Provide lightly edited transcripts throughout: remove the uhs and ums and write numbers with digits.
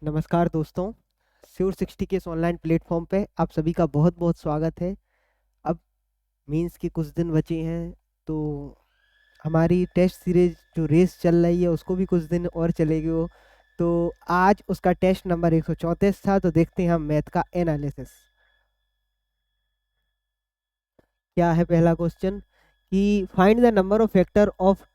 नमस्कार दोस्तों। श्योर 60 के इस ऑनलाइन प्लेटफॉर्म पे आप सभी का बहुत बहुत स्वागत है। अब मेंस के कुछ दिन बचे हैं, तो हमारी टेस्ट सीरीज जो रेस चल रही है उसको भी कुछ दिन और चलेगी वो। तो आज उसका टेस्ट नंबर 134 था। तो देखते हैं हम मैथ का एनालिसिस। क्या है पहला क्वेश्चन कि find the number of factor of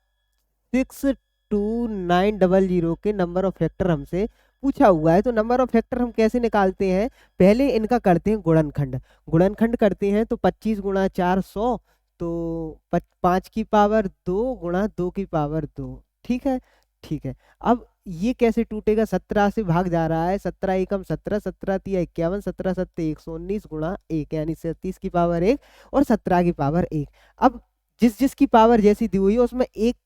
62900 के नंबर ऑफ फैक्टर हमसे पूछा हुआ है। तो नंबर ऑफ फैक्टर हम कैसे निकालते हैं, पहले इनका करते हैं गुणनखंड। गुणनखंड करते हैं तो 25 गुणा 400, तो 5 की पावर 2 गुणा 2 की पावर 2। ठीक है, ठीक है। अब ये कैसे टूटेगा, 17 से भाग जा रहा है, 17 एकम 17, 17 तिया 51, 17 सत्ते 119 गुणा 1 यानी 37 की पावर 1 और 17 की पावर 1। अब जिस जिस की पावर जैसी दी हुई है उसमें एक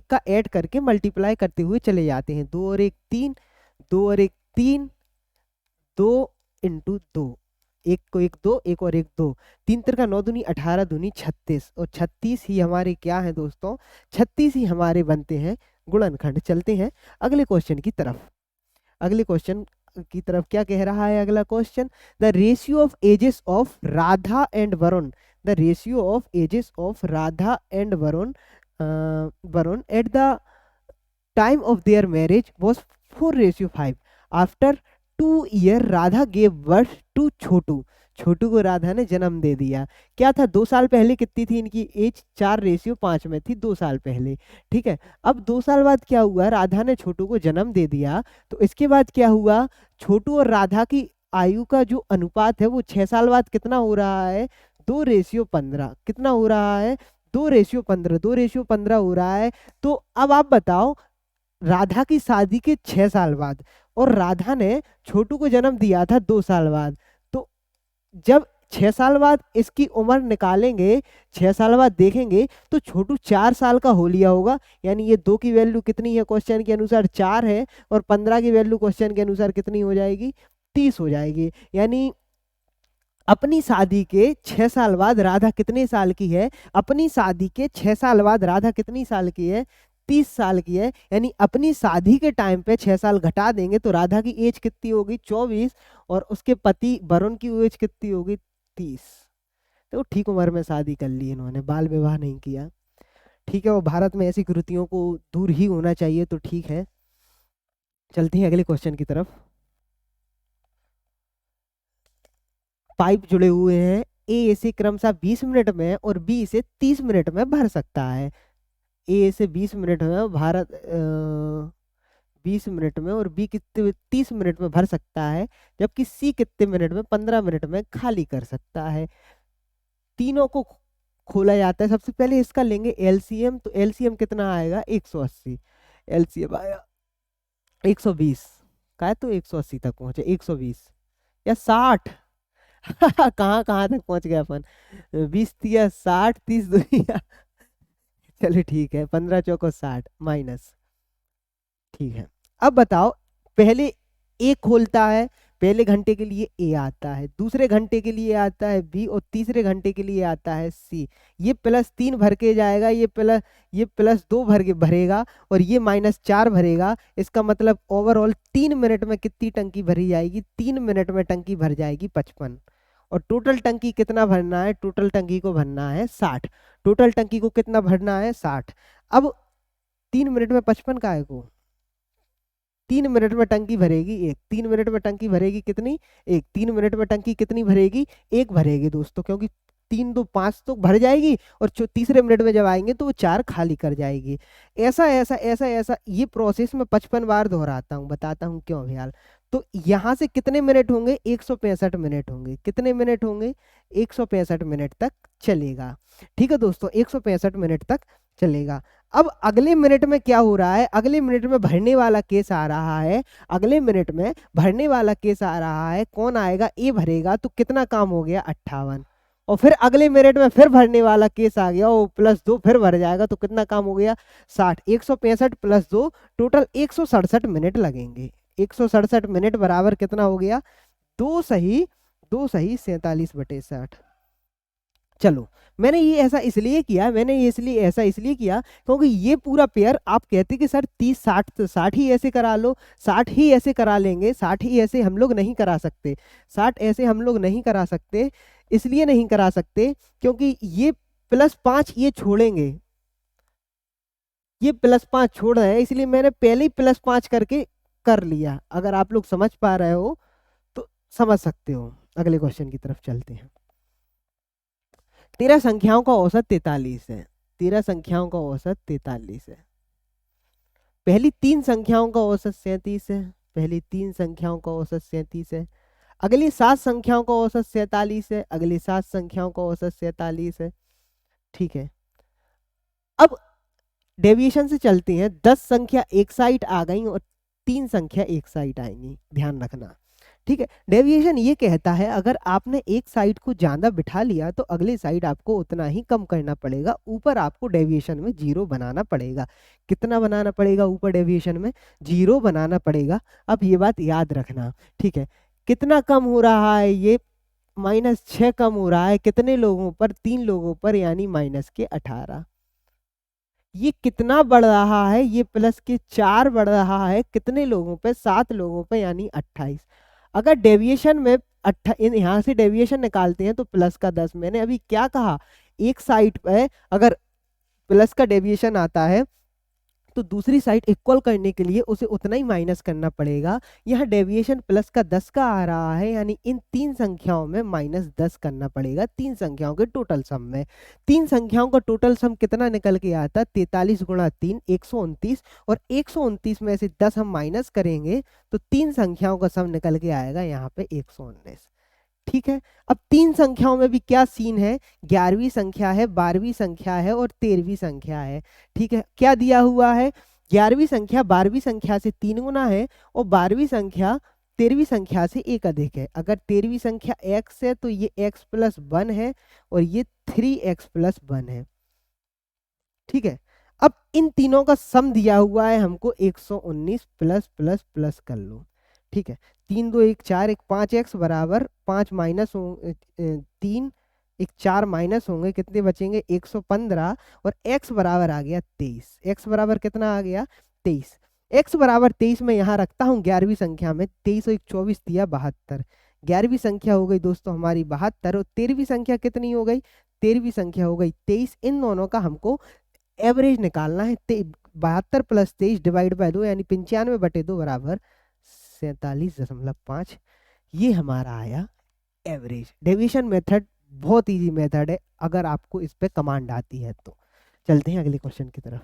का ऐड करके मल्टीप्लाई करते हुए चले जाते हैं। 2 और 1 3, 2 और 1 3, 2 इंटू 2, एक को 1 2, एक और 1 2, 3 तिरका 9 दूनी 18 दूनी 36, और 36 ही हमारे क्या है दोस्तों, 36 ही हमारे बनते हैं गुणनखंड। चलते हैं अगले क्वेश्चन की तरफ। अगले क्वेश्चन की तरफ क्या कह रहा है अगला question, the ratio of ages of Radha and Varun, the ratio of ages of Radha and Varun at the time of their marriage was 4:5. After 2 year Radha gave birth to Chhotu, Chhotu को राधा ने जन्म दे दिया। क्या था, 2 साल पहले कितनी थी इनकी एज, 4:5 में थी 2 साल पहले। ठीक है, अब 2 साल बाद क्या हुआ, राधा ने छोटू को जन्म दे दिया। तो इसके बाद क्या हुआ, छोटू और राधा की आयु का जो अनुपात है वो 6 साल बाद कितना हो रहा है, 2:15। कितना हो रहा है, 2:15, 2:15 हो रहा है। तो अब आप बताओ, राधा की शादी के 6 साल बाद और राधा ने छोटू को जन्म दिया था 2 साल बाद। तो जब 6 साल बाद इसकी उम्र निकालेंगे, 6 साल बाद देखेंगे तो छोटू 4 साल का हो लिया होगा। यानी ये 2 की वैल्यू कितनी है क्वेश्चन के अनुसार, 4 है, और 15 की वैल्यू क्वेश्चन के अनुसार कितनी हो जाएगी, 30 हो जाएगी। यानी अपनी शादी के 6 साल बाद राधा कितने साल की है, अपनी शादी के 6 साल बाद राधा कितनी साल की है, 30 साल की है। यानी अपनी शादी के टाइम पे 6 साल घटा देंगे तो राधा की एज कितनी होगी, 24, और उसके पति वरुण की एज कितनी होगी, 30। तो ठीक उम्र में शादी कर ली इन्होंने, बाल विवाह नहीं किया। ठीक है, वो भारत में ऐसी कृतियों को दूर ही होना चाहिए, तो ठीक है। चलते हैं अगले क्वेश्चन की तरफ। पाइप जुड़े हुए हैं, ए इसे क्रमशः 20 मिनट में और बी इसे 30 मिनट में भर सकता है। ए इसे 20 मिनट में, 20 मिनट में, और बी कितने 30 मिनट में भर सकता है, जबकि सी कितने मिनट में, 15 मिनट में खाली कर सकता है। तीनों को खोला जाता है। सबसे पहले इसका लेंगे एलसीएम, तो एलसीएम कितना आएगा, 180। एलसीएम आया 120 का है, तो 180 तक पहुंचे, 120 या 60। कहाँ कहाँ तक पहुंच गए अपन, 20 या 60, 30 दुनिया। चलो ठीक है, 15 चौको 60 माइनस। ठीक है, अब बताओ, पहले ए खोलता है, पहले घंटे के लिए ए आता है, दूसरे घंटे के लिए आता है बी, और तीसरे घंटे के लिए आता है सी। ये +3 भर के जाएगा, ये +2 भरेगा, और ये -4 भरेगा। इसका मतलब ओवरऑल 3 मिनट में कितनी टंकी भरी जाएगी, 3 मिनट में टंकी भर जाएगी 55। और टोटल टंकी कितना भरना है, टोटल टंकी को भरना है 60। टोटल टंकी को कितना भरना है, 60। अब 3 मिनट में 55 का है को, 3 मिनट में टंकी भरेगी एक, 3 मिनट में टंकी भरेगी कितनी, एक। 3 मिनट में टंकी कितनी भरेगी, एक भरेगी दोस्तों, क्योंकि 3 2 5 तो भर जाएगी, और तीसरे मिनट में जब आएंगे तो वो 4 खाली कर जाएगी। ऐसा ऐसा ऐसा ऐसा ये प्रोसेस में 55 बार दोहराता हूँ, बताता हूँ क्यों भैया। तो यहाँ से कितने मिनट होंगे, 165 मिनट होंगे। कितने मिनट होंगे, 165 मिनट तक चलेगा। ठीक है दोस्तों, 165 मिनट तक चलेगा। अब अगले मिनट में क्या हो रहा है, अगले मिनट में भरने वाला केस आ रहा है। अगले मिनट में भरने वाला केस आ रहा है, कौन आएगा, ए भरेगा। तो कितना काम हो गया, 58। और फिर अगले मिनट में फिर भरने वाला केस आ गया, वो +2 फिर भर जाएगा, तो कितना काम हो गया, 60। 165 + 2 टोटल 167 मिनट लगेंगे। 167 मिनट बराबर कितना हो गया, 2 सही 2 सही 47/60। चलो, मैंने ये ऐसा इसलिए किया, ऐसा इसलिए किया क्योंकि ये पूरा पेयर आप कहते कि सर 30-60 तो 60 ही ऐसे करा लो, 60 ही ऐसे करा लेंगे, 60 ही ऐसे हम लोग नहीं करा सकते, 60 ऐसे हम लोग नहीं करा सकते। इसलिए नहीं करा सकते क्योंकि ये +5 ये छोड़ेंगे, ये +5 छोड़ रहे हैं, इसलिए मैंने पहले ही +5 करके कर लिया। अगर आप लोग समझ पा रहे हो तो समझ सकते हो। अगले क्वेश्चन की तरफ चलते हैं। 13 संख्याओं का औसत 43 है। 13 संख्याओं का औसत 43 है। पहली 3 संख्याओं का औसत 37 है। पहली 3 संख्याओं का औसत 37 है। अगली 7 संख्याओं का औसत 47 है। अगली 7 संख्याओं का औसत 47 है। ठीक है, अब डेविएशन से चलते हैं। 10 संख्या एक साइड आ गई और 3 संख्या एक साइड आएंगी, ध्यान रखना। ठीक है, डेविएशन ये कहता है अगर आपने एक साइड को ज्यादा बिठा लिया तो अगले साइड आपको उतना ही कम करना पड़ेगा। ऊपर आपको डेविएशन में 0 बनाना पड़ेगा। कितना बनाना पड़ेगा ऊपर डेविएशन में? 0 बनाना पड़ेगा। अब ये बात याद रखना। ठीक है, कितना कम हो रहा है ये? -6 कम हो रहा है। कितने लोगों पर? 3 लोगों पर, यानी -18। ये कितना बढ़ रहा है? ये +4 बढ़ रहा है। कितने लोगों पे? 7 लोगों पे, यानी 28। अगर डेविएशन में यहाँ से डेविएशन निकालते हैं तो +10। मैंने अभी क्या कहा? एक साइड पे अगर प्लस का डेविएशन आता है तो दूसरी साइड इक्वल करने के लिए उसे उतना ही माइनस करना पड़ेगा। यहाँ डेविएशन +10 का आ रहा है, यानी इन 3 संख्याओं में -10 करना पड़ेगा। 3 संख्याओं के टोटल सम में 3 संख्याओं का टोटल सम कितना निकल के आता? 43 × 3 129, और 129 में से 10 हम माइनस करेंगे तो 3 संख्याओं का सम निकल के आएगा यहाँ पे 119। ठीक है, अब 3 संख्याओं में भी क्या सीन है? 11वीं संख्या है, 12वीं संख्या है और 13वीं संख्या है। ठीक है, क्या दिया हुआ है? 11वीं संख्या 12वीं संख्या से 3 गुना है और 12वीं संख्या 13वीं संख्या से 1 अधिक है। अगर 13वीं संख्या x है तो ये x + 1 है और ये 3x + 1 है। ठीक है, अब इन तीनों का सम दिया हुआ है हमको 119, प्लस प्लस प्लस कर लो। ठीक है, 3 2 1 4 1 5x बराबर 5 माइनस 3 1 4 माइनस होंगे, कितने बचेंगे? 115, और x बराबर आ गया 23। x बराबर कितना आ गया? 23। x बराबर 23 में यहाँ रखता हूँ 11वीं संख्या में। 23 और 1 24 दिया 72। 11वीं संख्या हो गई दोस्तों हमारी 72, और 13वीं संख्या कितनी हो गई? 13वीं संख्या हो गई 23। इन दोनों का हमको एवरेज निकालना है। 72 + 23 डिवाइड बाय 2, यानी 95/2 बराबर 47.5। ये हमारा आया एवरेज। डेविएशन मेथड बहुत इजी मेथड है अगर आपको इस पे कमांड आती है तो। चलते हैं अगले क्वेश्चन की तरफ।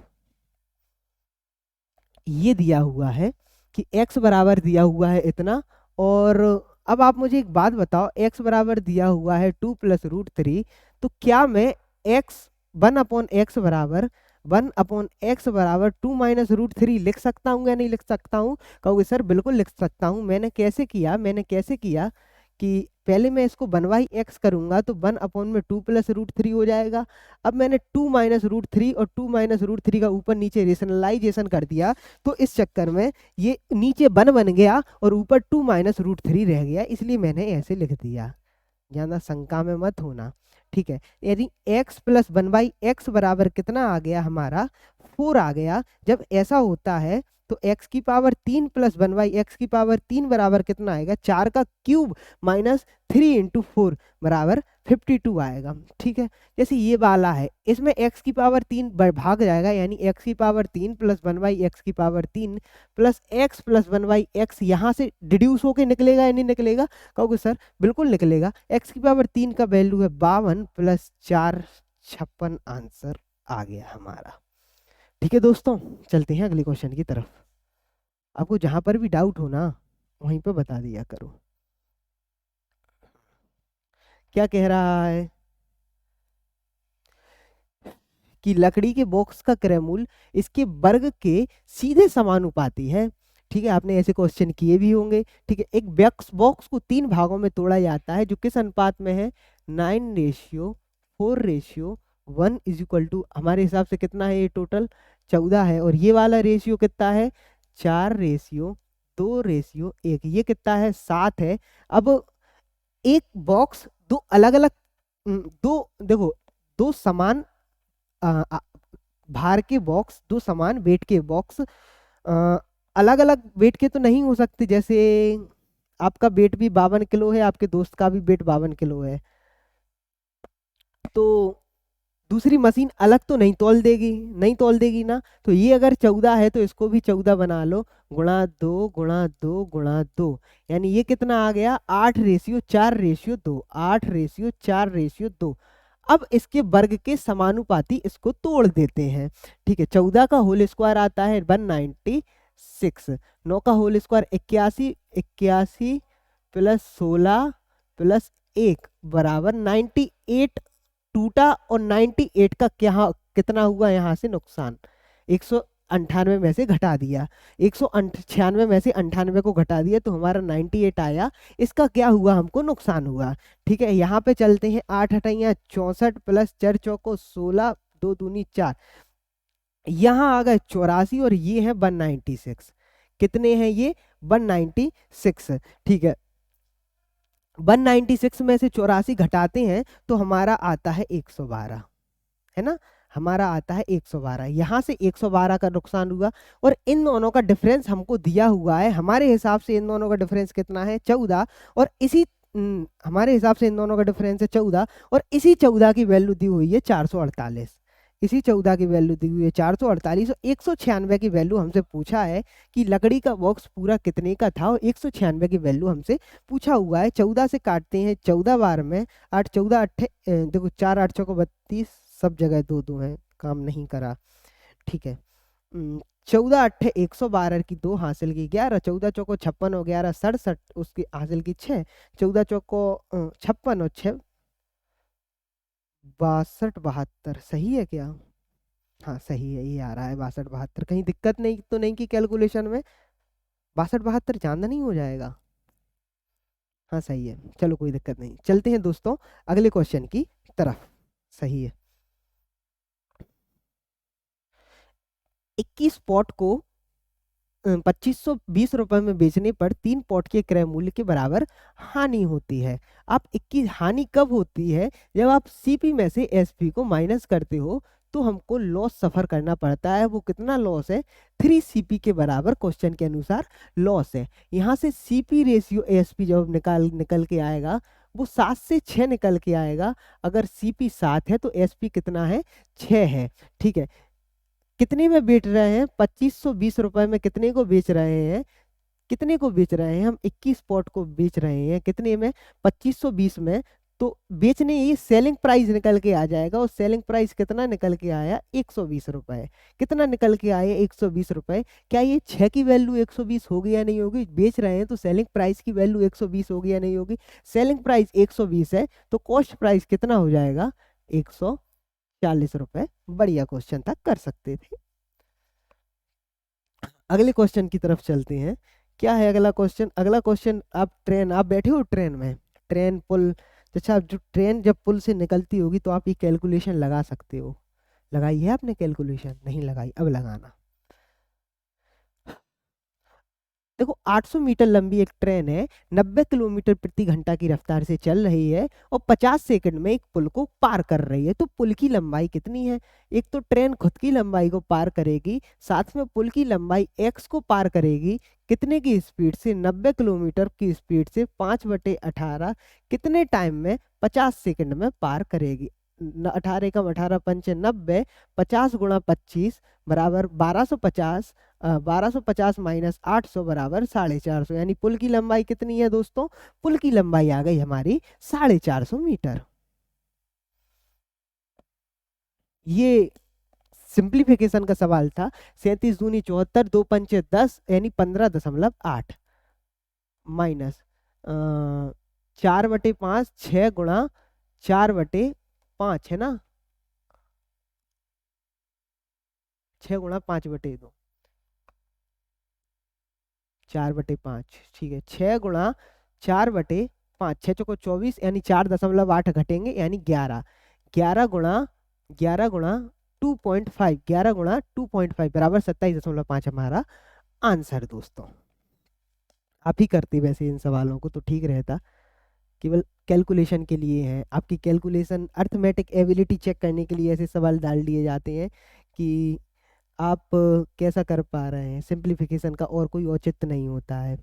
ये दिया हुआ है कि x बराबर दिया हुआ है इतना, और अब आप मुझे एक बात बताओ, x बराबर दिया हुआ है 2 + √3, तो क्या मैं x 1/x बराबर 1/x बराबर 2 - √3 लिख सकता हूँ या नहीं लिख सकता हूँ? कहोगे सर बिल्कुल लिख सकता हूँ। मैंने कैसे किया कि पहले मैं इसको 1/x करूंगा तो 1/2 + √3 हो जाएगा। अब मैंने 2 - √3 और 2 - √3 का ऊपर नीचे रेशनलाइजेशन कर दिया, तो इस चक्कर में ये नीचे 1 बन गया और ऊपर 2 - √3 रह गया, इसलिए मैंने ऐसे लिख दिया। ज्यादा शंका में मत होना। ठीक है, यदि x + 1/x बराबर कितना आ गया हमारा? 4 आ गया। जब ऐसा होता है तो x की पावर 3 + 1/x की पावर 3 बराबर कितना आएगा? 4 का क्यूब -3 × 4 बराबर 52 आएगा। ठीक है, जैसे ये वाला है, इसमें x की पावर 3 भाग जाएगा, यानी x की पावर 3 + 1/x की पावर 3 प्लस x + 1/x यहाँ से डिड्यूस होके निकलेगा या नहीं निकलेगा? कहोगे सर बिल्कुल निकलेगा। x की पावर 3 का वैल्यू है 52 + 4 56 आंसर आ गया हमारा। ठीक है दोस्तों, चलते हैं अगले क्वेश्चन की तरफ। आपको जहां पर भी डाउट हो ना वहीं पर बता दिया करो। क्या कह रहा है कि लकड़ी के बॉक्स का क्रय मूल्य इसके वर्ग के सीधे समानुपाती है। ठीक है, आपने ऐसे क्वेश्चन किए भी होंगे। ठीक है, एक बॉक्स को 3 भागों में तोड़ा जाता है, जो किस अनुपात में है? 9:4:1 = हमारे हिसाब से कितना है? ये टोटल 14 है, और ये वाला रेशियो कितना है? 4:2:1। ये कितना है? 7 है। अब एक बॉक्स दो अलग अलग दो देखो, दो समान अ, अ, भार के बॉक्स, दो समान वेट के बॉक्स अलग अलग वेट के तो नहीं हो सकते। जैसे आपका वेट भी 52 किलो है, आपके दोस्त का भी वेट 52 किलो है, तो दूसरी मशीन अलग तो नहीं तौल देगी, नहीं तौल देगी ना। तो ये अगर 14 है तो इसको भी 14 बना लो, गुणा 2 यानी ये कितना आ गया, 8:4:2, 8:4:2। अब इसके वर्ग के समानुपाती इसको तोड़ देते हैं। ठीक है, 14 का होल स्क्वायर आता है 196, 9 का होल स्क्वायर 81, 81 प्लस 16 प्लस 1 बराबर 98 टूटा। और 98 का क्या कितना हुआ यहाँ से नुकसान, 198 में से घटा दिया, 196 में से 98 को घटा दिया तो हमारा 98 आया। इसका क्या हुआ, हमको नुकसान हुआ। ठीक है, यहाँ पे चलते हैं, 8×8 = 64 प्लस 4×4 = 16, 2 दूनी 4, यहाँ आ गए 84 और ये है 196। कितने हैं ये, 196। ठीक है, 196 में से 84 घटाते हैं तो हमारा आता है 112, है ना, हमारा आता है 112। यहाँ से 112 का नुकसान हुआ और इन दोनों का डिफरेंस हमको दिया हुआ है। हमारे हिसाब से इन दोनों का डिफरेंस कितना है, 14। और इसी हमारे हिसाब से इन दोनों का डिफरेंस है 14 और इसी 14 की वैल्यू दी हुई है 448। इसी 14 की वैल्यू दी हुई है 448 और 196 की वैल्यू हमसे पूछा है कि लकड़ी का बॉक्स पूरा कितने का था, और 196 की वैल्यू हमसे पूछा हुआ है। 14 से काटते हैं 14 बार में, 8×14 = 8, देखो 4×8 = 32, सब जगह 2 2 है, काम नहीं करा। ठीक है, 14×8 = 112 की 2 हासिल की 11, 14×4 = 56 और 11 67, उसकी हासिल की 6, 14×4 = 56 और 6 62 72। सही है क्या, हाँ सही है, ये आ रहा है 62 72। कहीं दिक्कत नहीं तो नहीं की कैलकुलेशन में, 62 72 ज्यादा नहीं हो जाएगा, हाँ सही है, चलो कोई दिक्कत नहीं। चलते हैं दोस्तों अगले क्वेश्चन की तरफ। सही है, 21 पॉट को 2520 रुपए में बेचने पर 3 पॉट के क्रय मूल्य के बराबर हानि होती है। आप 21 हानि कब होती है, जब आप सीपी में से एसपी को माइनस करते हो तो हमको लॉस सफर करना पड़ता है। वो कितना लॉस है, 3 CP के बराबर क्वेश्चन के अनुसार लॉस है। यहाँ से सीपी रेशियो एसपी जब निकल के आएगा वो 7 से 6 निकल के आएगा। अगर सीपी 7 है तो एसपी कितना है, 6 है। ठीक है, कितने में बेच रहे हैं, 2520 रुपए में कितने को बेच रहे हैं, कितने को बेच रहे हैं हम, 21 पॉट को बेच रहे हैं कितने में, 2520 में। तो बेचने ये सेलिंग प्राइस निकल के आ जाएगा और सेलिंग प्राइस कितना निकल के आया, 120 रुपए। कितना निकल के आया, 120 रुपए। क्या ये 6 की वैल्यू 120 होगी या नहीं होगी, बेच रहे हैं तो सेलिंग प्राइस की वैल्यू 120 होगी या नहीं होगी। सेलिंग प्राइस 120 है तो कॉस्ट प्राइस कितना हो जाएगा, 140 रुपए। बढ़िया क्वेश्चन था, कर सकते थे। अगले क्वेश्चन की तरफ चलते हैं। क्या है अगला क्वेश्चन, अगला क्वेश्चन, आप बैठे हो ट्रेन में, ट्रेन पुल, अच्छा जो ट्रेन जब पुल से निकलती होगी तो आप ये कैलकुलेशन लगा सकते हो। लगाई है आपने कैलकुलेशन, नहीं लगाई, अब लगाना। देखो 800 मीटर लंबी एक ट्रेन है, 90 किलोमीटर प्रति घंटा की रफ्तार से चल रही है और 50 सेकंड में एक पुल को पार कर रही है। तो पुल की लंबाई कितनी है, एक तो ट्रेन खुद की लंबाई को पार करेगी, साथ में पुल की लंबाई x को पार करेगी। कितने की स्पीड से, 90 किलोमीटर की स्पीड से 5/18 कितने टाइम में, 50 सेकंड में पार करेगी। 18 × 18 = 90, 50 × 25 बराबर 1250, 1250 माइनस 800 बराबर 450। यानी पुल की लंबाई कितनी है दोस्तों, पुल की लंबाई आ गई हमारी 450 मीटर। ये सिंप्लीफिकेशन का सवाल था। 37 दूनी 74, 2 पंचे 10 यानी 15.8 माइनस 4/5, 6 × 4/5 है ना, 6 × 5/2, 4/5। ठीक है, 6 × 4/5, 6×4 = 24 यानी 4.8 घटेंगे यानी 11, 11 × 2.5 बराबर 27.5 हमारा आंसर दोस्तों। आप ही करते वैसे इन सवालों को तो ठीक रहता। केवल कैलकुलेशन के लिए हैं, आपकी कैलकुलेशन अर्थमेटिक एबिलिटी चेक करने के लिए ऐसे सवाल डाल दिए जाते हैं कि आप कैसा कर पा रहे हैं। सिंप्लीफिकेशन का और कोई औचित्य नहीं होता है।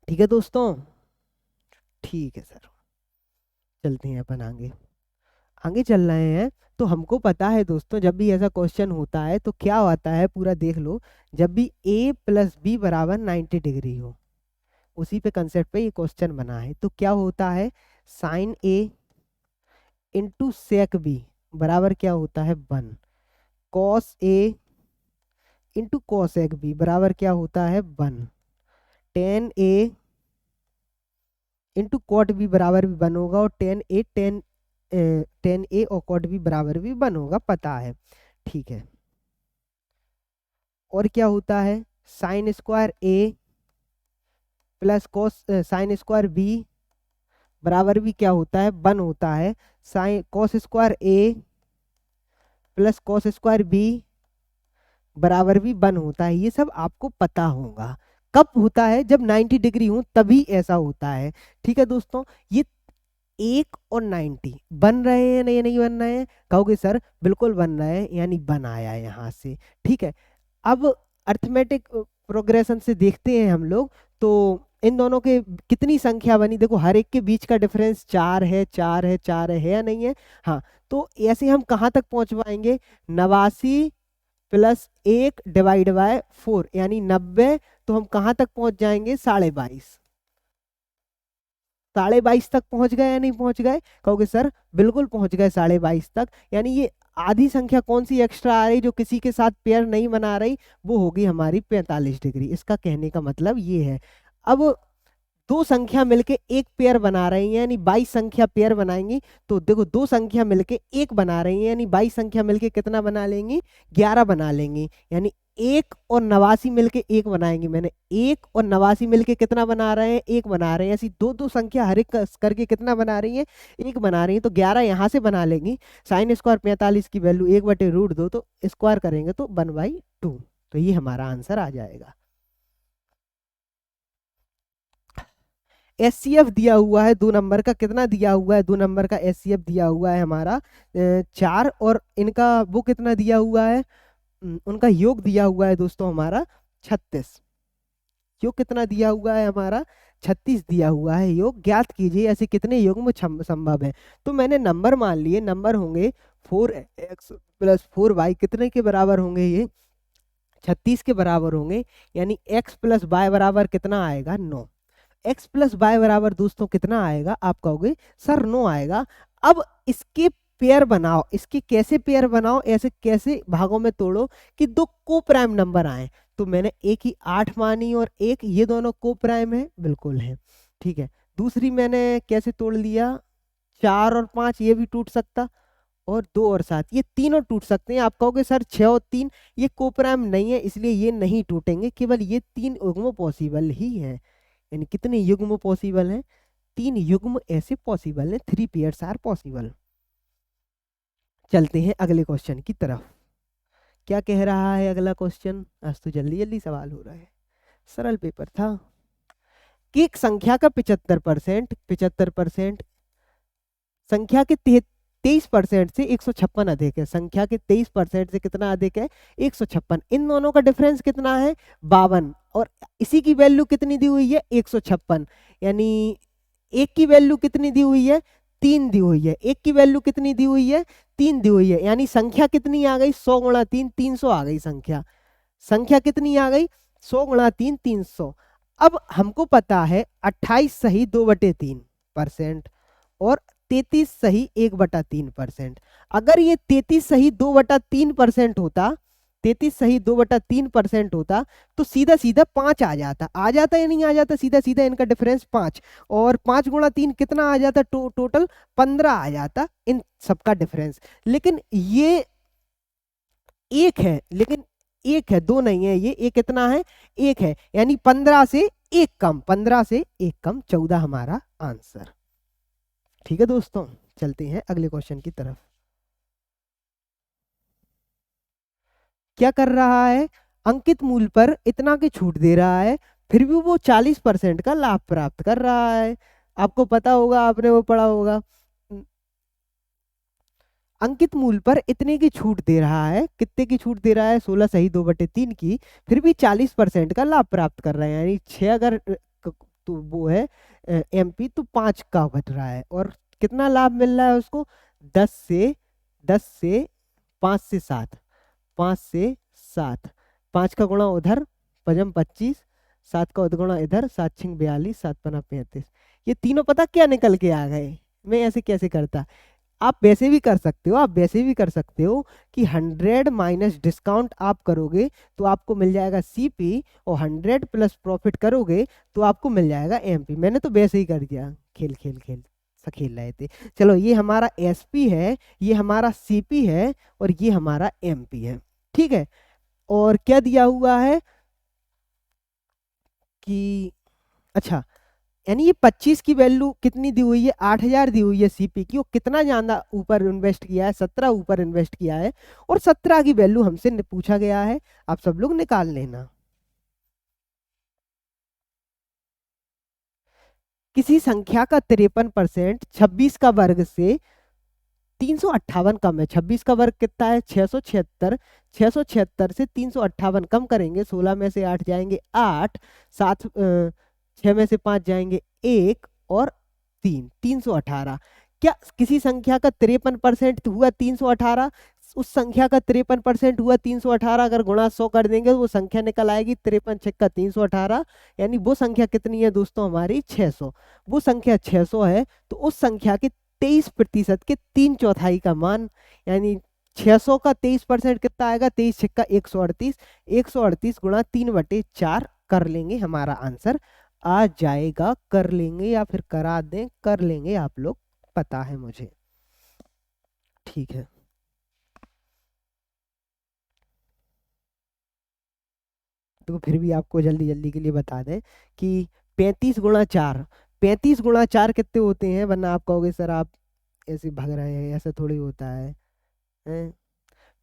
ठीक है दोस्तों, ठीक है सर, चलते हैं अपन आगे। आगे चल रहे हैं तो हमको पता है दोस्तों, जब भी ऐसा क्वेश्चन होता है तो क्या होता है, पूरा देख लो। जब भी a प्लस बी बराबर 90 डिग्री हो, उसी पे कंसेप्ट पे ये क्वेश्चन बना है, तो क्या होता है, sine a into sec B बराबर क्या होता है 1, cos a into cosec B बराबर क्या होता है 1, tan a into cot B बराबर भी 1 होगा, और टेन ए और कॉट बी बराबर भी 1 होगा, पता है। ठीक है, और क्या होता है, sine square A plus cos sine square B बराबर भी क्या होता है 1 होता है, sine cos square A plus cos square B बराबर भी 1 होता है। ये सब आपको पता होगा। कब होता है, जब 90 डिग्री हो तभी ऐसा होता है। ठीक है दोस्तों, ये 1 और 90 बन रहे हैं नहीं, नहीं बन रहे हैं, कहोगे सर बिल्कुल बन रहे हैं, यानी बन आया है यहाँ से। ठीक है, अब अर्थमेटिक प्रोग्रेशन से देखते हैं हम लोग, तो इन दोनों के कितनी संख्या बनी, देखो हर एक के बीच का डिफरेंस 4 है, 4 है, 4 है या नहीं है। हाँ, तो ऐसे हम कहाँ तक पहुंच पाएंगे, 89 प्लस 1 डिवाइड बाय 4 यानी 90, तो हम कहाँ तक पहुंच जाएंगे, 22.5, 22.5 तक पहुंच गए या नहीं पहुंच गए, कहोगे सर बिल्कुल पहुंच गए 22.5 तक। यानी ये आधी संख्या कौन सी एक्स्ट्रा आ रही जो किसी के साथ पेयर नहीं बना रही, वो होगी हमारी 45 डिग्री। इसका कहने का मतलब ये है। अब दो संख्या मिलके एक पेयर बना रही है, यानी 22 संख्या पेयर बनाएंगी, तो देखो दो संख्या मिलके एक बना रही है, यानी 22 संख्या मिलके कितना बना लेंगी, 11 बना लेंगी। यानी 1 और 89 मिलके एक बनाएंगे, मैंने 1 और 89 मिलके कितना बना रहे हैं, एक बना रहे हैं। ऐसी दो दो संख्या हर एक करके कितना बना रही है, एक बना रही है, तो 11 यहाँ से बना लेंगी। साइन स्क्वायर 45 की वैल्यू 1/√2, तो स्क्वायर करेंगे तो 1/2, तो ये हमारा आंसर आ जाएगा। एचसीएफ दिया हुआ है 2 नंबर का, कितना दिया हुआ है, 2 नंबर का एचसीएफ दिया हुआ है हमारा 4, और इनका वो कितना दिया हुआ है, उनका योग दिया हुआ है दोस्तों हमारा 36। योग कितना दिया हुआ है हमारा, 36 दिया हुआ है। योग ज्ञात कीजिए ऐसे कितने युग्म संभव है। तो मैंने नंबर मान लिए, नंबर होंगे 4x प्लस 4y, कितने के बराबर होंगे ये, 36 के बराबर होंगे। यानी x प्लस वाई बराबर कितना आएगा, 9। x प्लस वाई बराबर दोस्तों कितना आएगा, आप कहोगे सर 9 आएगा। अब इसके पेयर बनाओ, इसके कैसे पेयर बनाओ, ऐसे कैसे भागों में तोड़ो कि दो को प्राइम नंबर आए। तो मैंने एक ही 8 मानी और एक, ये दोनों को प्राइम है, बिल्कुल है। ठीक है, दूसरी मैंने कैसे तोड़ लिया, 4 और 5 ये भी टूट सकता, और 2 और 7 ये तीनों टूट सकते हैं। आप कहोगे सर 6 और 3 ये कोप्राइम नहीं है, इसलिए ये नहीं टूटेंगे, केवल ये 3 युग्म पॉसिबल ही है। यानी कितने युग्म पॉसिबल हैं, 3 युग्म ऐसे पॉसिबल हैं, 3 पेयर्स आर पॉसिबल। चलते हैं अगले क्वेश्चन की तरफ। क्या कह रहा है अगला क्वेश्चन, आज तो जल्दी जल्दी सवाल हो रहा है, सरल पेपर था। कि एक संख्या का 75% संख्या के 23% से 156 अधिक है। संख्या के 23% से कितना अधिक है, 156। इन दोनों का डिफरेंस कितना है, 52, और इसी की वैल्यू कितनी दी हुई है, 156। यानी एक की वैल्यू कितनी दी हुई है, 3 दी हुई है। एक की वैल्यू कितनी दी हुई है, 3 दी हुई है। यानी संख्या कितनी आ गई, 100 गुणा 3, 300 आ गई संख्या। संख्या कितनी आ गई, 100 गुणा 3, 300। अब हमको पता है 28 सही 2/3% और 33 सही 1/3%। अगर ये 33 सही 2/3% होता, 33 सही 2/3% होता, तो सीधा सीधा 5 आ जाता। आ जाता या नहीं आ जाता, सीधा सीधा इनका डिफरेंस 5, और 5 गुणा 3 कितना आ जाता, टोटल 15 आ जाता इन सबका डिफरेंस। लेकिन ये एक है, लेकिन एक है, दो नहीं है, ये एक कितना है, एक है। यानी 15 से एक कम, 15 से एक कम, 14 हमारा आंसर। ठीक है दोस्तों, चलते हैं अगले क्वेश्चन की तरफ। क्या कर रहा है, अंकित मूल्य पर इतना की छूट दे रहा है, फिर भी वो 40% का लाभ प्राप्त कर रहा है। आपको पता होगा, आपने वो पढ़ा होगा। अंकित मूल्य पर इतने की छूट दे रहा है, कितने की छूट दे रहा है, 16 सही 2/3 की, फिर भी 40% का लाभ प्राप्त कर रहे हैं, यानी 6 अगर तो वो है एमपी, तो 5 का घट रहा है, और कितना लाभ मिल रहा है उसको, 10 से 5 से 7, 5 से 7, 5 का गुणा उधर पजम 25, 7 का उदगुणा इधर, 7×6 = 42, 7×5 = 35। ये तीनों पता क्या निकल के आ गए, मैं ऐसे कैसे करता, आप वैसे भी कर सकते हो, आप वैसे भी कर सकते हो कि 100 माइनस डिस्काउंट आप करोगे तो आपको मिल जाएगा सीपी, और 100 प्लस प्रॉफिट करोगे तो आपको मिल जाएगा एमपी। मैंने तो वैसे ही कर दिया, खेल खेल खेल सा खेल रहे थे। चलो, ये हमारा एसपी है, ये हमारा सीपी है, और ये हमारा एमपी है, ठीक है। और क्या दिया हुआ है कि, अच्छा, यानी ये 25 की वैल्यू कितनी दी हुई है, 8,000 दी हुई है सीपी की, और कितना ज्यादा ऊपर इन्वेस्ट किया है, 17 ऊपर इन्वेस्ट किया है, और 17 की वैल्यू हमसे पूछा गया है, आप सब लोग निकाल लेना। किसी संख्या का 53% 26 का वर्ग से 358 कम है। 26 का वर्ग कितना है, 676, 676 से 358 कम करेंगे, 16 में से 8 जाएंगे 8, 7 6 में से 5 जाएंगे 1, और 318। क्या किसी संख्या का 53% हुआ 318, उस संख्या का 53% हुआ 318, अगर गुणा 100 कर देंगे तो वो संख्या निकल आएगी 53×6 = 318, यानी वो संख्या कितनी है दोस्तों, हमारी 600। वो संख्या 600 है, तो उस संख्या के 23% के 3/4 का मान, यानी 600 का 23% कितना आएगा, 23×6 = 138, 138 गुणा 3/4 कर लेंगे, हमारा आंसर आ जाएगा। कर लेंगे या फिर करा दें, कर लेंगे, आप लोग, पता है मुझे, ठीक है। तो फिर भी आपको जल्दी जल्दी के लिए बता दें कि 35×4, 35×4 कितने होते हैं, वरना आप कहोगे सर आप ऐसे भाग रहे हैं, ऐसा थोड़ी होता है, हैं?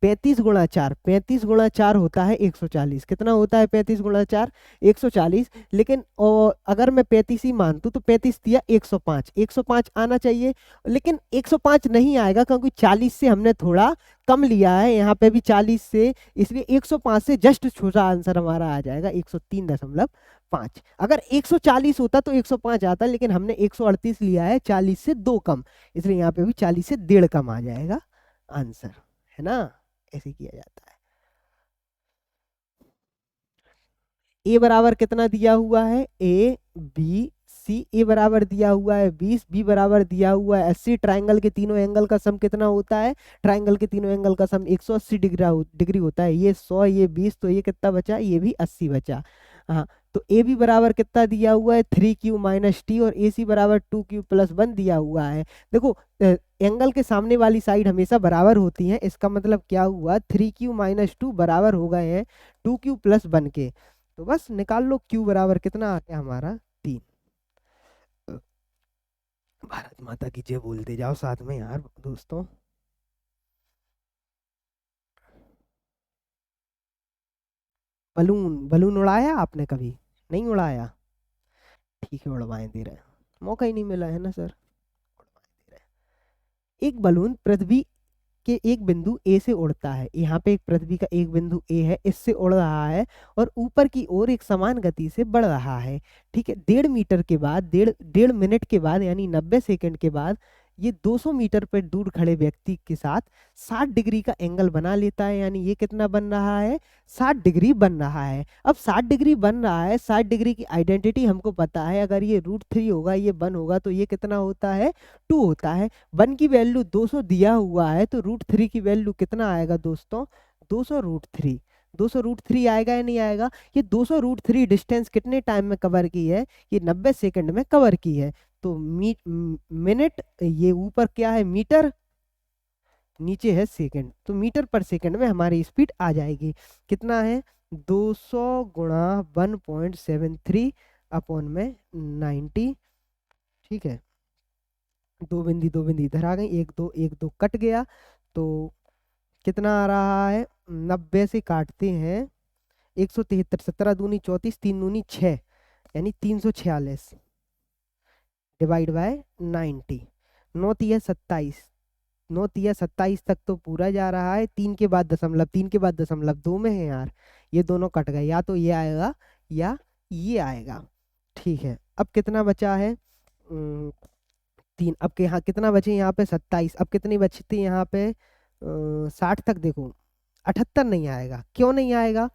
35×4, 35×4 होता है 140। कितना होता है 35×4, 140। लेकिन अगर मैं 35 ही मानतू तो 35 दिया 105, 105 आना चाहिए, लेकिन 105 नहीं आएगा क्योंकि 40 से हमने थोड़ा कम लिया है, यहाँ पे भी 40 से, इसलिए 105 से जस्ट छोटा आंसर हमारा आ जाएगा 103.5। अगर 140 होता तो 105 आता, लेकिन हमने 138 लिया है, 40 से 2 कम, इसलिए यहाँ पे भी 40 से 1.5 कम आ जाएगा आंसर, है ना। ऐसे किया जाता है। ए बराबर कितना दिया हुआ है, ए बी सी, ए बराबर दिया हुआ है 20, बी बराबर दिया हुआ है 80। ट्राइंगल के तीनों एंगल का सम कितना होता है, ट्राइंगल के तीनों एंगल का सम 180 डिग्री होता है। ये 100, ये 20, तो ये कितना बचा, ये भी 80 बचा। हाँ, तो ए बी बराबर कितना दिया हुआ है 3q - t, और ए सी बराबर 2q+1 दिया हुआ है। देखो, एंगल के सामने वाली साइड हमेशा बराबर होती है, इसका मतलब क्या हुआ, 3q - 2 बराबर हो गए हैं 2q+1 के। तो बस निकाल लो, q बराबर कितना आ गया हमारा 3। भारत माता की जय बोलते जाओ साथ में यार दोस्तों। बलून, बलून उड़ाया आपने कभी, नहीं उड़ाया, ठीक है, उड़वाएं दे रहे हैं, मौका ही नहीं मिला है ना सर, उड़वाएं दे रहे हैं। एक बलून पृथ्वी के एक बिंदु ए से उड़ता है, यहाँ पे एक पृथ्वी का एक बिंदु ए है, इससे उड़ रहा है, और ऊपर की ओर एक समान गति से बढ़ रहा है, ठीक है। 1.5 मीटर के बाद, डेढ़ डेढ़ मिनट के बाद, यानी 90 सेकंड के बाद, ये 200 मीटर पर दूर खड़े व्यक्ति के साथ 60 डिग्री का एंगल बना लेता है, यानी ये कितना बन रहा है, 60 डिग्री बन रहा है। अब 60 डिग्री बन रहा है, 60 डिग्री की आइडेंटिटी हमको पता है, अगर ये √3 होगा, ये 1 होगा, तो ये कितना होता है, 2 होता है। 1 की वैल्यू 200 दिया हुआ है, तो √3 की वैल्यू कितना आएगा दोस्तों, 200√3, 200√3 आएगा या नहीं आएगा। ये 200√3 डिस्टेंस कितने टाइम में कवर की है, ये 90 सेकंड में कवर की है। तो मिनट, ये ऊपर क्या है मीटर, नीचे है सेकंड, तो मीटर पर सेकंड में हमारी स्पीड आ जाएगी, कितना है 200 गुणा 1.73 अपॉन में 90, ठीक है। दो बिंदी इधर आ गई, एक दो कट गया, तो कितना आ रहा है, 90 से काटते हैं 173, 17 दूनी 34, 3 दूनी 6, यानी 346, डिवाइड बाय 90। 9 तिया 27, 9 तिया 27 तक तो पूरा जा रहा है, 3 के बाद दशमलव, 3 के बाद दशमलव 2 में है यार, ये दोनों कट गए, या तो ये आएगा या ये आएगा। ठीक है, अब कितना बचा है, 3। अब के यहाँ कितना बचे, यहाँ पे 27, अब कितनी बचती यहाँ पे 60 तक, देखो 78 नहीं आएगा, क्यों नहीं आएगा।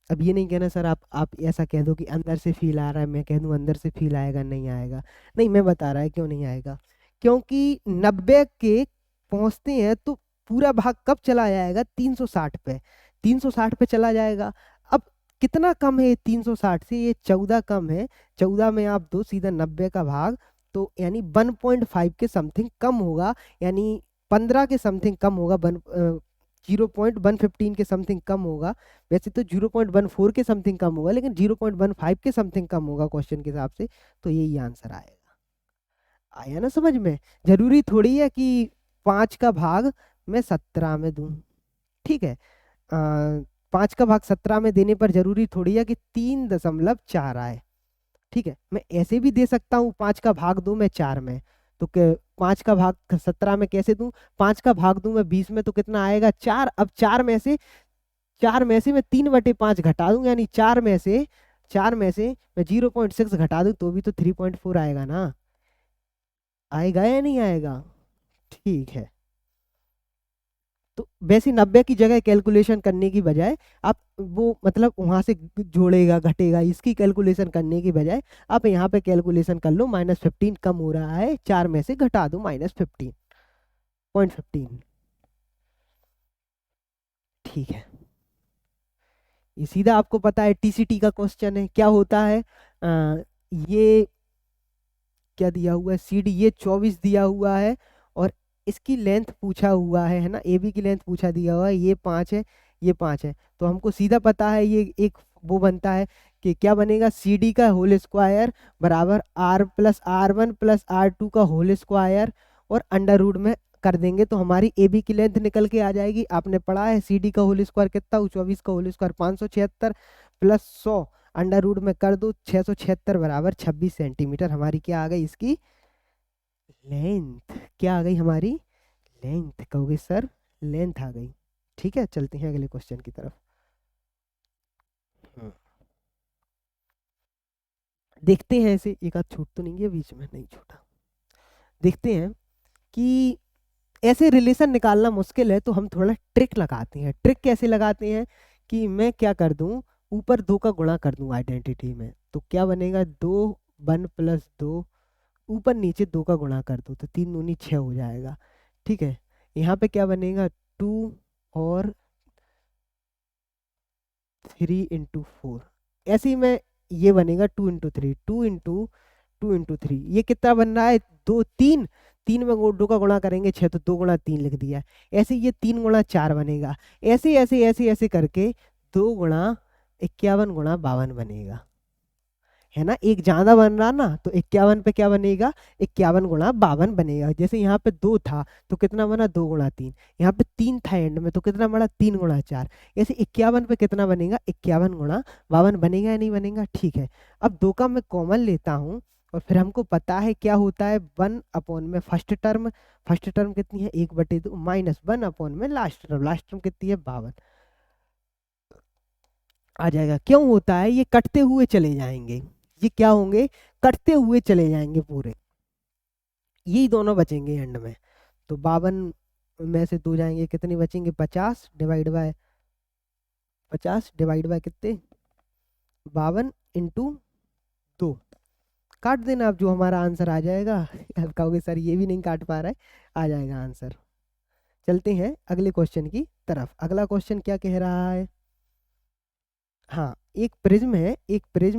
अब ये नहीं कहना सर आप ऐसा कह दो कि अंदर से फील आ रहा है, मैं कह दूं अंदर से फील आएगा, नहीं आएगा। नहीं, मैं बता रहा है क्यों नहीं आएगा, क्योंकि 90 के पहुंचते हैं तो पूरा भाग कब चला जाएगा, 360 पे, 360 पे चला जाएगा। अब कितना कम है 360 से, ये 14 कम है, 14 में आप दो सीधा 90 का भाग, तो यानी 1.5 के समथिंग कम होगा, यानी 15 के समथिंग कम होगा, 0.115 के समथिंग कम होगा। वैसे तो 0.14 के समथिंग कम होगा, लेकिन 0.15 के समथिंग कम होगा क्वेश्चन के हिसाब से, तो यही आंसर आएगा। आया ना समझ में। जरूरी थोड़ी है कि 5 का भाग मैं 17 में दूं, ठीक है, 5 का भाग 17 में देने पर जरूरी थोड़ी है कि 3.4 आए। ठीक है, मैं ऐसे भी दे सकता हूँ 5 का भाग दूं मैं 4 में, तो 5 का भाग 17 में कैसे दूं, 5 का भाग दूं मैं 20 में, तो कितना आएगा 4। अब 4 में से मैं 3/5 घटा दूं, यानी 4 में से मैं 0.6 घटा दूं, तो भी तो 3.4 आएगा ना, आएगा या नहीं आएगा। ठीक है, तो वैसे 90 की जगह कैलकुलेशन करने की बजाय आप वो मतलब वहां से जोड़ेगा घटेगा इसकी कैलकुलेशन करने की बजाय आप यहाँ पे कैलकुलेशन कर लो, -15 कम हो रहा है, 4 में से घटा दो -15.15। ठीक है, ये सीधा आपको पता है टीसीटी का क्वेश्चन है, क्या होता है, ये क्या दिया हुआ है, सीडी ये 24 दिया हुआ है, और इसकी लेंथ पूछा हुआ है ना, ए बी की लेंथ पूछा दिया हुआ है, ये 5 है, ये 5 है, तो हमको सीधा पता है ये एक वो बनता है कि क्या बनेगा, सी डी का होल स्क्वायर बराबर R+R1+R2 का होल स्क्वायर, और अंडर रूट में कर देंगे तो हमारी ए बी की लेंथ निकल के आ जाएगी। आपने पढ़ा है सी डी का होल स्क्वायर कितना, 24 का whole square 576 plus 100 under root में कर दो, 676 बराबर 26 सेंटीमीटर हमारी क्या आ गई, इसकी लेंथ क्या आ गई हमारी, लेंथ कहोगे सर, लेंथ आ गई। ठीक है, चलते हैं अगले क्वेश्चन की तरफ। हम्म, देखते हैं, ऐसे एक आध छूट तो नहीं है बीच में, नहीं छूटा। देखते हैं कि ऐसे रिलेशन निकालना मुश्किल है तो हम थोड़ा ट्रिक लगाते हैं। ट्रिक कैसे लगाते हैं कि मैं क्या कर दूं, ऊपर 2 का गुणा कर दूं आइडेंटिटी में, तो क्या बनेगा, 2 1 + 2, ऊपर नीचे 2 का गुणा कर दो तो 3 दूनी 6 हो जाएगा। ठीक है, यहाँ पे क्या बनेगा, 2 और 3 × 4, ऐसे ही में ये बनेगा 2 × 3, 2 × 3, ये कितना बन रहा है, 2 3, 3 में 2 का गुणा करेंगे 6, तो 2 × 3 लिख दिया। ऐसे ये 3 × 4 बनेगा, ऐसे ऐसे ऐसे ऐसे करके 2 × 51 × 52 बनेगा, है ना, एक ज्यादा बन रहा ना, तो 51 पे क्या बनेगा, 51 × 52 बनेगा। जैसे यहाँ पे 2 था तो कितना बना, 2 × 3, यहाँ पे 3 था एंड में तो कितना बना, 3 × 4, ऐसे 51 पे कितना बनेगा, 51 × 52 बनेगा या नहीं बनेगा। ठीक है, अब 2 का मैं कॉमन लेता हूँ, और फिर हमको पता है क्या होता है, 1/, में फर्स्ट टर्म कितनी है, 1/2 माइनस 1/, में लास्ट टर्म कितनी है, 52 आ जाएगा। क्यों होता है, ये कटते हुए चले जाएंगे, ये क्या होंगे, कटते हुए चले जाएंगे पूरे, यही दोनों बचेंगे एंड में। तो 52 में से 2 जाएंगे, कितने बचेंगे, 50 डिवाइड बाय कितने, 52 × 2, काट देना आप, जो हमारा आंसर आ जाएगा। आप कहोगे सर ये भी नहीं काट पा रहा है, आ जाएगा आंसर। चलते हैं अगले क्वेश्चन की तरफ। अगला क्वेश्चन क्या कह रहा है, हाँ, एक प्रिज्म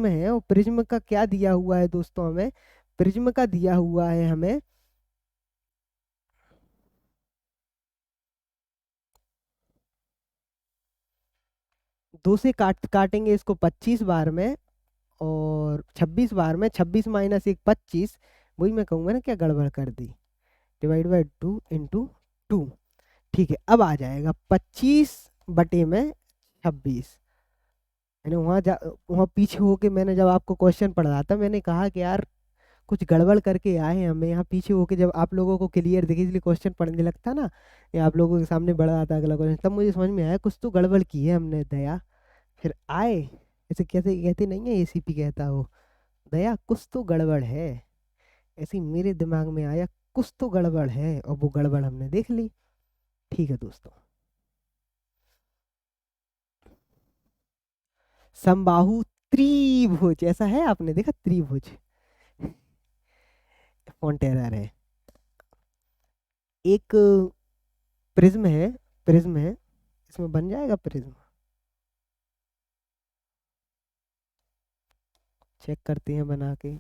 है और प्रिज्म का क्या दिया हुआ है दोस्तों, हमें प्रिज्म का दिया हुआ है हमें 2 से काटेंगे इसको 25 बार में, और 26 बार में, 26 माइनस 1 25, वही मैं कहूँगा ना क्या गड़बड़ कर दी, डिवाइड बाय 2 × 2। ठीक है, अब आ जाएगा 25/26, मैंने वहाँ पीछे होके मैंने जब आपको क्वेश्चन पढ़ा था मैंने कहा कि यार कुछ गड़बड़ करके आए हैं हमें यहाँ पीछे होके, जब आप लोगों को क्लियर दिखे इसलिए क्वेश्चन पढ़ने लगता ना, या आप लोगों के सामने बड़ा आता अगला क्वेश्चन, तब मुझे समझ में आया कुछ तो गड़बड़ की है हमने दया। फिर आए, ऐसे कैसे कहते नहीं है एसीपी कहता हो, दया कुछ तो गड़बड़ है, ऐसे ही मेरे दिमाग में आया कुछ तो गड़बड़ है, और वो गड़बड़ हमने देख ली। ठीक है दोस्तों, समबाहु त्रिभुज, ऐसा है आपने देखा त्रिभुज, फॉन्ट एरर है। एक प्रिज्म है, प्रिज्म है, इसमें बन जाएगा प्रिज्म, चेक करते हैं बना के।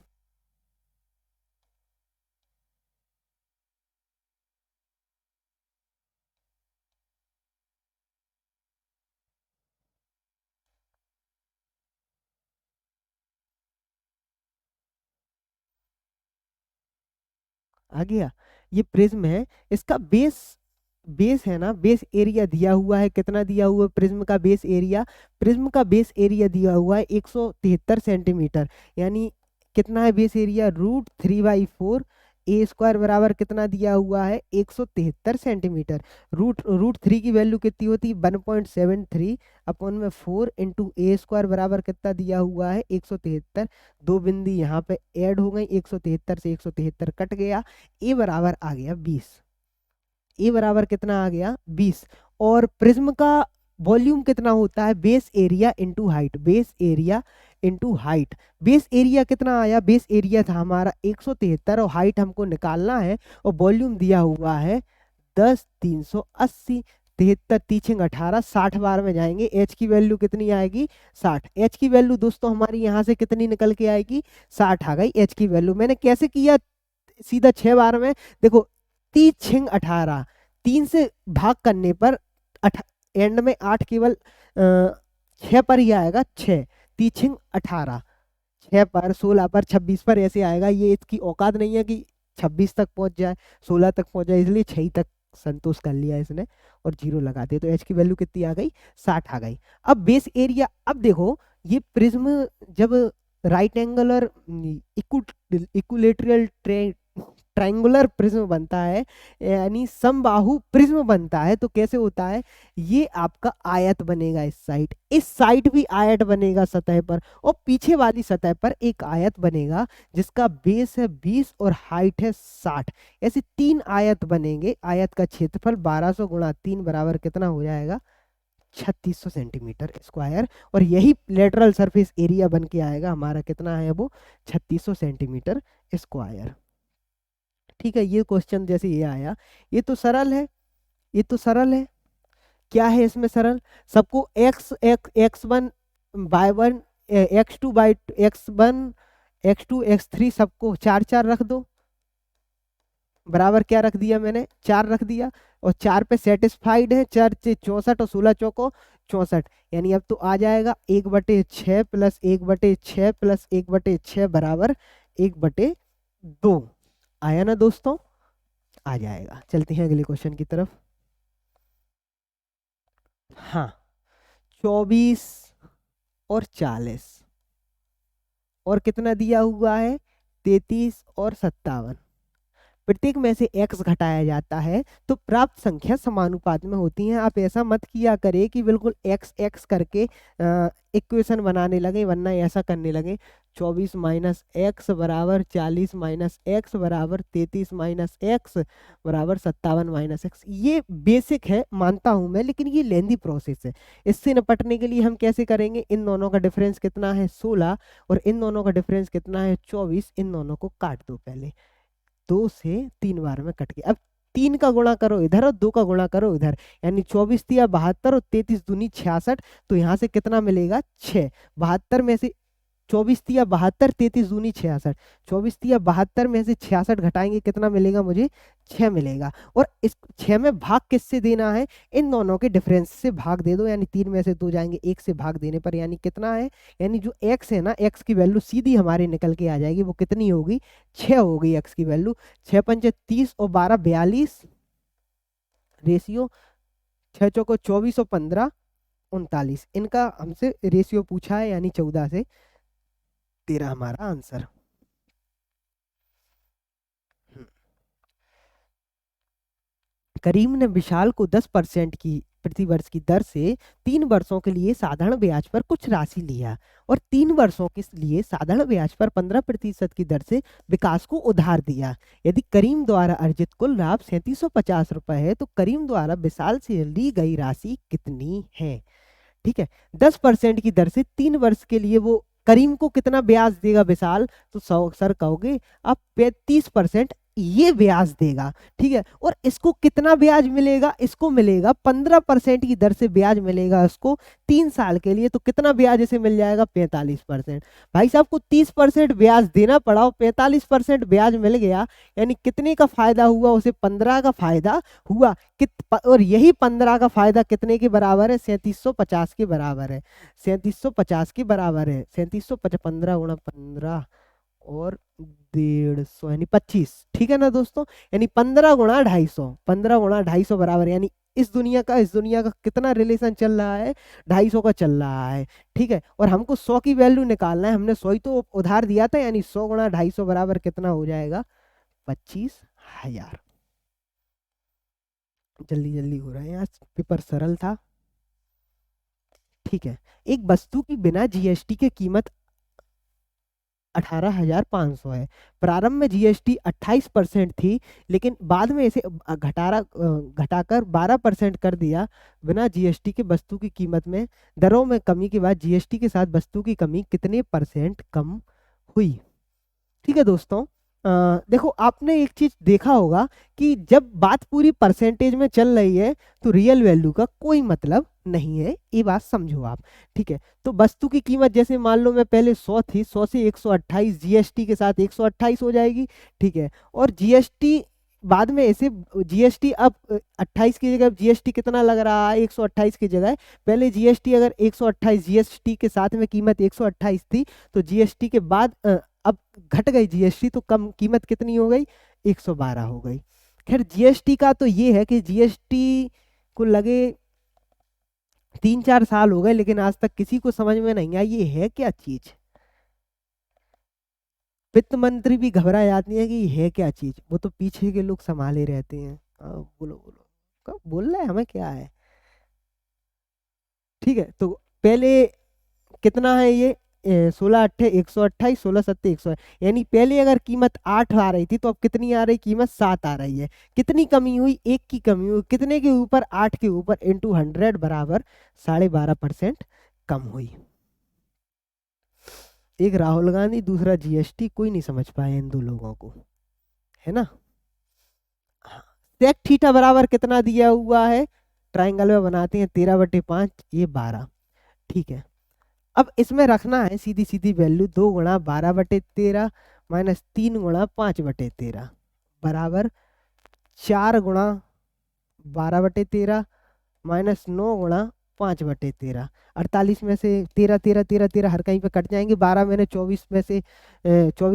आ गया, ये प्रिज्म है, इसका बेस, बेस है ना, बेस एरिया दिया हुआ है, कितना दिया हुआ है प्रिज्म का बेस एरिया, प्रिज्म का बेस एरिया दिया हुआ है 173 सेंटीमीटर, यानी कितना है बेस एरिया, √3/4, ए स्क्वायर बराबर कितना दिया हुआ है 173 सेंटीमीटर, रूट रूट थ्री की वैल्यू कितनी होती है 1.73 अपॉन में 4 इंटू ए स्क्वायर बराबर कितना दिया हुआ है 173, दो बिंदी यहाँ पे ऐड हो गई, 173 से 173 कट गया, ए बराबर आ गया 20, ए बराबर कितना आ गया 20। और प्रिज्म का वॉल्यूम कितना होता है, base area into height, base area into height, base area कितना आया, बेस एरिया था हमारा 173 और हाइट हमको निकालना है, और वॉल्यूम दिया हुआ है 10 380, 73 तीछिंग 18, 60 बार में जाएंगे, एच की वैल्यू कितनी आएगी 60, एच की वैल्यू दोस्तों हमारी यहाँ से कितनी निकल के आएगी 60 आ गई एच की वैल्यू। मैंने कैसे किया, सीधा 6 बार में देखो, 3×6 = 18, 3 से भाग करने पर एंड में 8 केवल 6 पर ही आएगा, 6 3×6 = 18, 6 पर 16 पर 26 पर ऐसे आएगा, ये इसकी औकात नहीं है कि 26 तक पहुंच जाए 16 तक पहुंच जाए, इसलिए 6 तक संतोष कर लिया इसने और जीरो लगा दिया, तो एच की वैल्यू कितनी आ गई 60 आ गई। अब बेस एरिया, अब देखो ये प्रिज्म जब right angular equilateral triangular prism बनता है, यानी समबाहु प्रिज्म बनता है, तो कैसे होता है, ये आपका आयत बनेगा, इस साइड भी आयत बनेगा सतह पर, और पीछे वाली सतह पर एक आयत बनेगा जिसका बेस है 20 और हाइट है 60, ऐसे 3 आयत बनेंगे, आयत का क्षेत्रफल 1200 × 3 बराबर कितना हो जाएगा 3600 सेंटीमीटर स्क्वायर, और यही लेटरल सरफेस एरिया बन के आएगा हमारा, कितना है वो 3600 सेंटीमीटर स्क्वायर। ठीक है, ये क्वेश्चन जैसे ये आया, ये तो सरल है, ये तो सरल है, क्या है इसमें सरल, सबको x1/1, x2/x1, x2 x3 सबको 4 4 रख दो, बराबर क्या रख दिया मैंने 4 रख दिया, और 4 पे सेटिस्फाइड है, 4 से 64 और 16 चौको 64, यानी अब तो आ जाएगा 1/6 प्लस 1/6 प्लस 1/6 बराबर 1/2, आया ना दोस्तों, आ जाएगा। चलते हैं अगले क्वेश्चन की तरफ। हाँ, 24 और 40, और कितना दिया हुआ है 33 और 57, प्रत्येक में से x घटाया जाता है तो प्राप्त संख्या समानुपात में होती है। आप ऐसा मत किया करें कि बिल्कुल x x करके इक्वेशन बनाने लगे, वरना ऐसा करने लगे 24 - x बराबर 40 - x बराबर 33 - x बराबर 57 - x। ये बेसिक है मानता हूं मैं, लेकिन ये लेंदी प्रोसेस है। इससे निपटने के लिए हम कैसे करेंगे, इन दोनों का डिफरेंस कितना है 16 और इन दोनों का डिफरेंस कितना है 24, इन दोनों को काट दो पहले, 2 से 3 बार में कट गया। अब 3 का गुणा करो इधर और 2 का गुणा करो इधर, यानी 24 तिया 72 और 33 दूनी 66, तो यहाँ से कितना मिलेगा 6, 72 में से 24 तिया 72, 33 दूनी 66, 24 तिया 72 में से 66 घटाएंगे कितना मिलेगा मुझे 6 मिलेगा, और इस 6 में भाग किससे देना है, इन दोनों के डिफरेंस से भाग दे दो, यानी 3 में से 2 जाएंगे, 1 से भाग देने पर यानी कितना है, यानी जो x है ना, x की वैल्यू सीधी हमारे निकल के आ जाएगी, वो कितनी होगी 6 होगी x की वैल्यू, 6 पंचे 30 और 12 42 रेशियो, 6 चौको 24 और 15 39, इनका हमसे रेशियो पूछा है, यानी 14 से 13 हमारा आंसर। करीम ने विशाल को 10% की प्रति वर्ष की दर से 3 वर्षों के लिए साधारण ब्याज पर कुछ राशि लिया और 3 वर्षों के लिए साधारण ब्याज पर 15% की दर से विकास को उधार दिया। यदि करीम द्वारा अर्जित कुल लाभ 3750 रुपए है तो करीम द्वारा विशाल से ली गई राशि कितनी है? ठीक है, 10% की दर से 3 वर्ष के लिए वो करीम को कितना ब्याज देगा विशाल? तो सर कहोगे आप 35% ये ब्याज देगा। ठीक है, और इसको कितना ब्याज मिलेगा? इसको मिलेगा 15% की दर से ब्याज मिलेगा इसको 3 साल के लिए। तो कितना ब्याज इसे मिल जाएगा? 45%। भाई साहब को 30% ब्याज देना पड़ा और 45% ब्याज मिल गया, यानी कितने का फायदा हुआ उसे? 15 का फायदा हुआ। और यही 15 का फायदा कितने के बराबर है? 3750 के बराबर है। 3750 के बराबर है। 3750 15 गुणा 15 और 150 यानी 25। ठीक है ना दोस्तों, यानी 15 गुणा 250, 15 गुणा 250 बराबर, यानी इस दुनिया का कितना रिलेशन चल रहा है? 250 का चल रहा है। ठीक है, और हमको 100 की वैल्यू निकालना है, हमने 100 ही तो उधार दिया था, यानी 100 गुणा 250 बराबर कितना हो जाएगा? 25,000। जल्दी जल्दी हो रहा है यार, पेपर सरल था। ठीक है, एक वस्तु की बिना जीएसटी की कीमत 18,500 है। प्रारंभ में जीएसटी 28% थी, लेकिन बाद में इसे घटाकर 12% कर दिया। बिना जीएसटी के वस्तु की कीमत में दरों में कमी के बाद जीएसटी के साथ वस्तु की कमी कितने % कम हुई? ठीक है दोस्तों, देखो आपने एक चीज देखा होगा कि जब बात पूरी परसेंटेज में चल रही है तो रियल वैल्यू का कोई मतलब नहीं है, ये बात समझो आप। ठीक है, तो वस्तु की कीमत जैसे मान लो मैं पहले 100 थी, 100 से 128 जीएसटी के साथ 128 हो जाएगी। ठीक है, और जीएसटी बाद में ऐसे जीएसटी अब 28 की जगह जीएसटी कितना लग रहा है? 128 की जगह पहले जीएसटी अगर 128 जीएसटी के साथ में कीमत 128 थी, तो जीएसटी के बाद अब घट गई जीएसटी, तो कम कीमत कितनी हो गई? 112 हो गई। खैर जीएसटी का तो ये है कि जीएसटी को लगे 3-4 साल हो गए, लेकिन आज तक किसी को समझ में नहीं आई ये है क्या चीज। वित्त मंत्री भी घबरा जाती है कि ये है क्या चीज, वो तो पीछे के लोग संभाले रहते हैं। बोलो बोलो, कब बोल रहा है, हमें क्या है। ठीक है, तो पहले कितना है ये? 16 अट्ठे 128, 16 सत्ते 100, यानी पहले अगर कीमत 8 आ रही थी तो अब कितनी आ रही? कीमत 7 आ रही है। कितनी कमी हुई? 1 की कमी हुई। कितने के ऊपर? 8 के ऊपर, इंटू 100 बराबर 12.5% कम हुई। एक राहुल गांधी, दूसरा जीएसटी, कोई नहीं समझ पाए इन दो लोगों को, है ना। सेक थीटा बराबर कितना दिया हुआ है? ट्राइंगल में बनाते हैं, 13/5, ये 12। ठीक है, अब इसमें रखना है सीधी सीधी वैल्यू, 2 गुणा 12/13 माइनस 3 गुणा 5/13 बराबर 4 गुणा 12/13 माइनस 9 गुणा 5/13। 48 में से 13 13 13 13 हर कहीं पे कट जाएंगे। 12 में 24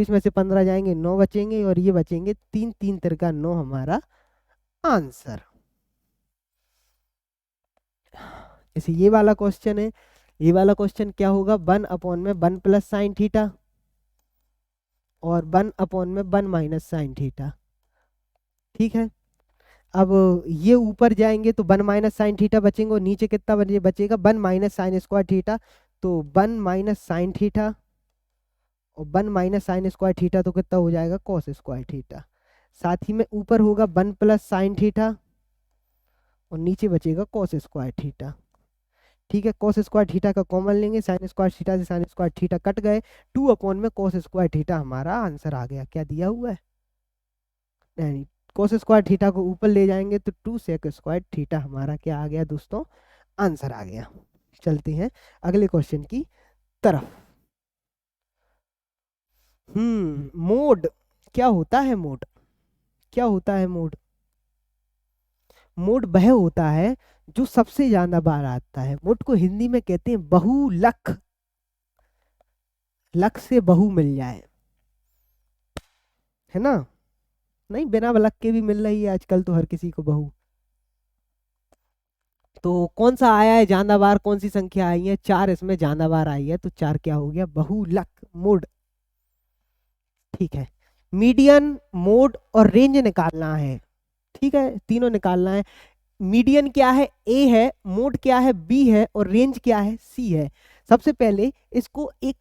में से 15 जाएंगे, 9 बचेंगे और ये बचेंगे 3 3 तिरका 9 हमारा आंसर। जैसे ये वाला क्वेश्चन है, ये वाला क्वेश्चन क्या होगा? 1/1 प्लस साइन थीटा और 1/1 माइनस साइन थीटा। ठीक है, अब ये ऊपर जाएंगे तो 1 माइनस साइन थीटा बचेंगे और नीचे कितना बचेगा? 1 माइनस साइन स्क्वायर थीटा। तो 1 माइनस साइन थीटा और 1 माइनस साइन स्क्वायर थीटा तो कितना हो जाएगा? Cos square theta. साथ ही में ऊपर होगा 1 प्लस साइन थीटा और नीचे बचेगा कॉस स्क्वायर थीटा। ठीक है, कॉस स्क्वायर थीटा का कॉमन लेंगे, साइन स्क्वायर थीटा से साइन स्क्वायर थीटा कट गए, 2/में कॉस स्क्वायर थीटा हमारा आंसर आ गया। क्या दिया हुआ है? नहीं, कॉस स्क्वायर थीटा को ऊपर ले जाएंगे तो 2 सेक स्क्वायर थीटा हमारा क्या आ गया दोस्तों? आंसर आ गया। चलते हैं अगले क्वेश्चन की तरफ। मोड क्या होता है? मोड क्या होता है? मोड मोड वह होता है जो सबसे ज्यादा बार आता है। मोड को हिंदी में कहते हैं बहुलक। लक से बहु मिल जाए, है ना। नहीं, बिना लक के भी मिल रही है आजकल तो हर किसी को बहू। तो कौन सा आया है ज्यादा बार? कौन सी संख्या आई है? 4 इसमें ज्यादा बार आई है, तो 4 क्या हो गया? बहुलक मोड। ठीक है, मीडियन, मोड और रेंज निकालना है। ठीक है, तीनों निकालना है। मीडियन क्या है, ए है, मोड क्या है, बी है, और रेंज क्या है, सी है। सबसे पहले इसको एक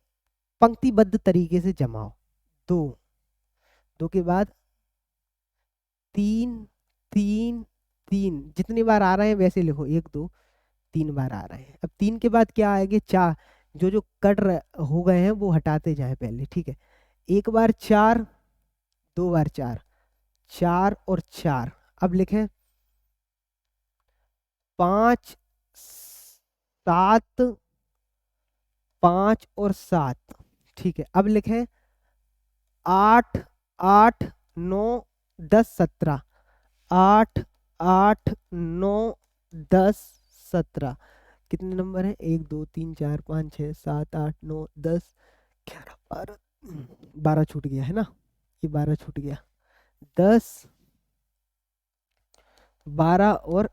पंक्तिबद्ध तरीके से जमाओ। दो, दो के बाद तीन, तीन, तीन, जितनी बार आ रहे हैं वैसे लिखो, एक दो तीन बार आ रहे हैं। अब तीन के बाद क्या आएंगे, चार, जो जो कट हो गए हैं वो हटाते जाए पहले, ठीक है। एक बार चार, दो बार चार, चार और चार। अब लिखें पांच, सात, पांच और सात, ठीक है। अब लिखें आठ, आठ, नौ, दस, सत्रह, आठ, आठ, नौ, दस, सत्रह। कितने नंबर है, एक दो तीन चार पाँच छः सात आठ नौ दस ग्यारह बारह, 12 छूट गया है ना, ये 12 छूट गया। 10, 12 और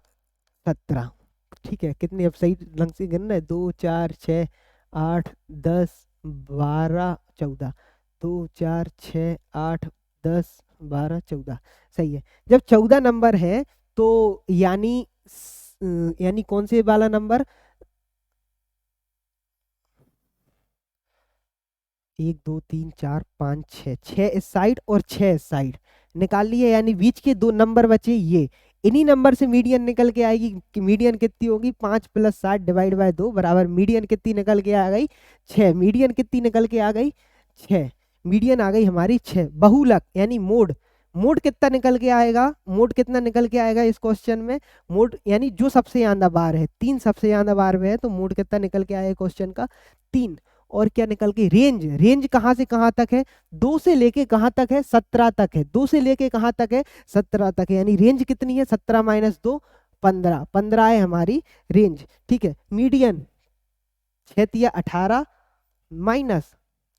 17, ठीक है। कितने, अब सही ढंग से गिनना है, 2 4 6 8 10 12 14, 2 4 6 8 10 12 14, सही है। जब 14 नंबर है तो यानी यानी कौन से वाला नंबर, एक दो तीन चार पाँच छः, छः इस साइड और छः इस साइड निकाल लिए, यानी बीच के दो नंबर बचे ये। इन्हीं नंबर से मीडियन निकल के आएगी कि मीडियन कितनी होगी, 5 + 60 डिवाइड बाय 2 बराबर मीडियन कितनी निकल के आ गई, 6। मीडियन कितनी निकल के आ गई, 6। मीडियन आ गई हमारी 6। बहुलक यानी मोड, मोड कितना निकल के आएगा, मोड कितना निकल के आएगा इस क्वेश्चन में, मोड यानी जो सबसे ज्यादा बार है, 3 सबसे ज्यादा बार में है, तो मोड कितना निकल के आएगा क्वेश्चन का, 3। और क्या निकल के, रेंज, रेंज कहाँ से कहाँ तक है, 2 से लेके कहाँ तक है, 17 तक है। 2 से लेके कहाँ तक है, 17 तक है, यानी रेंज कितनी है, 17 - 2 15, 15 है हमारी रेंज, ठीक है। मीडियन 6 × 18 माइनस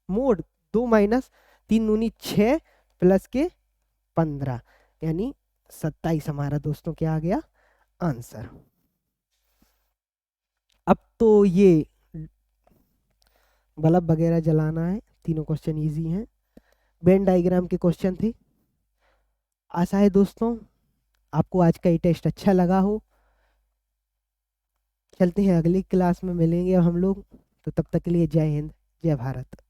मोड 2 माइनस 3 दूनी 6 प्लस के 15, यानी 27 हमारा दोस्तों क्या आ गया आंसर। अब तो ये बल्ब वगैरह जलाना है, तीनों क्वेश्चन इजी हैं, वेन डायग्राम के क्वेश्चन थे। आशा है दोस्तों आपको आज का ये टेस्ट अच्छा लगा हो। चलते हैं अगली क्लास में मिलेंगे हम लोग, तो तब तक के लिए जय हिंद, जय भारत।